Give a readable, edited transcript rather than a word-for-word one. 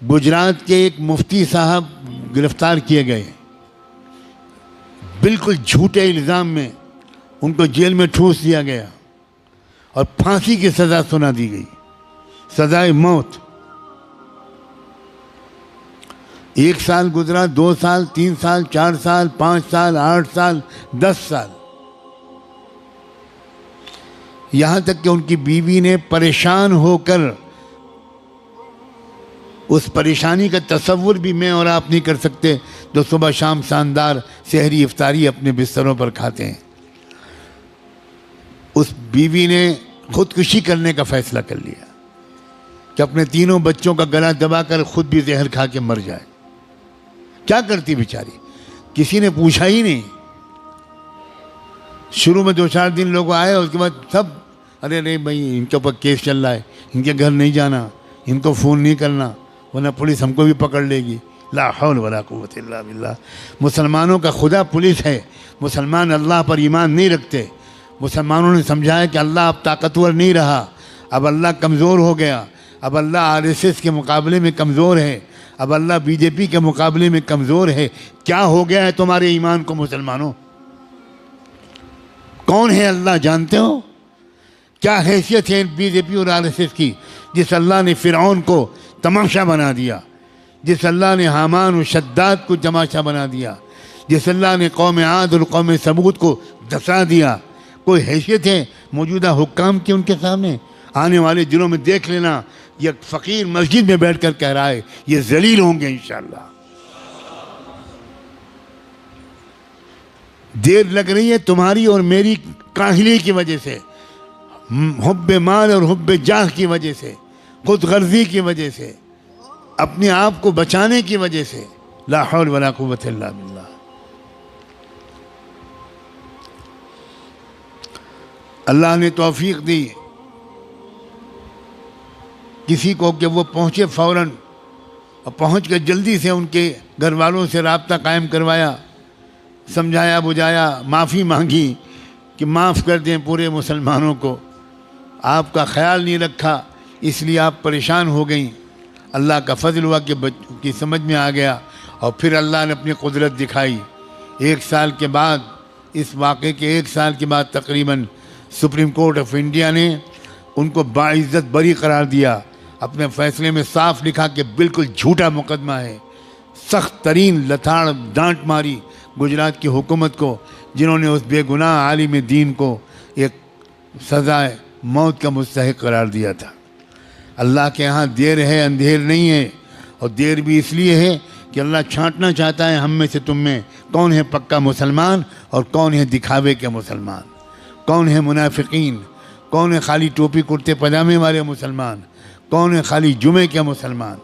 گجرات کے ایک مفتی صاحب گرفتار کیے گئے، بالکل جھوٹے الزام میں ان کو جیل میں ٹھوس دیا گیا اور پھانسی کی سزا سنا دی گئی، سزائے موت۔ 1 سال گزرا، 2 سال، 3 سال، 4 سال، 5 سال، 8 سال، 10 سال، یہاں تک کہ ان کی بیوی نے پریشان ہو کر، اس پریشانی کا تصور بھی میں اور آپ نہیں کر سکتے جو صبح شام شاندار سحری افطاری اپنے بستروں پر کھاتے ہیں، اس بیوی نے خودکشی کرنے کا فیصلہ کر لیا کہ اپنے 3 بچوں کا گلا دبا کر خود بھی زہر کھا کے مر جائے۔ کیا کرتی بیچاری؟ کسی نے پوچھا ہی نہیں۔ شروع میں 2-4 دن لوگ آئے، اس کے بعد سب ارے نہیں بھائی ان کے اوپر کیس چل رہا ہے، ان کے گھر نہیں جانا، ان کو فون نہیں کرنا ورنہ پولیس ہم کو بھی پکڑ لے گی۔ لا حول ولا قوت الا باللہ۔ مسلمانوں کا خدا پولیس ہے، مسلمان اللہ پر ایمان نہیں رکھتے۔ مسلمانوں نے سمجھا ہے کہ اللہ اب طاقتور نہیں رہا، اب اللہ کمزور ہو گیا، اب اللہ RSS کے مقابلے میں کمزور ہے، اب اللہ BJP کے مقابلے میں کمزور ہے۔ کیا ہو گیا ہے تمہارے ایمان کو مسلمانوں؟ کون ہے اللہ جانتے ہو؟ کیا حیثیت ہے BJP اور RSS کی؟ جس اللہ نے فرعون کو تماشا بنا دیا، جس اللہ نے حامان و شداد کو تماشا بنا دیا، جس اللہ نے قوم عاد اور قوم ثمود کو دھسا دیا، کوئی حیثیت ہے موجودہ حکام کی ان کے سامنے؟ آنے والے دنوں میں دیکھ لینا، یہ فقیر مسجد میں بیٹھ کر کہہ رہا ہے یہ ذلیل ہوں گے انشاءاللہ۔ دیر لگ رہی ہے تمہاری اور میری کاہلی کی وجہ سے، حب مال اور حب جاہ کی وجہ سے، خود غرضی کی وجہ سے، اپنے آپ کو بچانے کی وجہ سے۔ لا حول ولا قوت الا باللہ۔ اللہ نے توفیق دی کسی کو کہ وہ پہنچے فوراً، اور پہنچ کر جلدی سے ان کے گھر والوں سے رابطہ قائم کروایا، سمجھایا بجھایا، معافی مانگی کہ معاف کر دیں پورے مسلمانوں کو، آپ کا خیال نہیں رکھا اس لیے آپ پریشان ہو گئیں۔ اللہ کا فضل ہوا کہ سمجھ میں آ گیا، اور پھر اللہ نے اپنی قدرت دکھائی۔ 1 سال کے بعد، اس واقعے کے 1 سال کے بعد تقریباً سپریم کورٹ آف انڈیا نے ان کو باعزت بری قرار دیا، اپنے فیصلے میں صاف لکھا کہ بالکل جھوٹا مقدمہ ہے۔ سخت ترین لتاڑ ڈانٹ ماری گجرات کی حکومت کو، جنہوں نے اس بے گناہ عالم دین کو ایک سزائے موت کا مستحق قرار دیا تھا۔ اللہ کے ہاں دیر ہے اندھیر نہیں ہے، اور دیر بھی اس لیے ہے کہ اللہ چھانٹنا چاہتا ہے ہم میں سے تم میں کون ہے پکا مسلمان اور کون ہے دکھاوے کے مسلمان، کون ہے منافقین، کون ہے خالی ٹوپی کرتے پاجامے والے مسلمان، کون ہے خالی جمعے کے مسلمان۔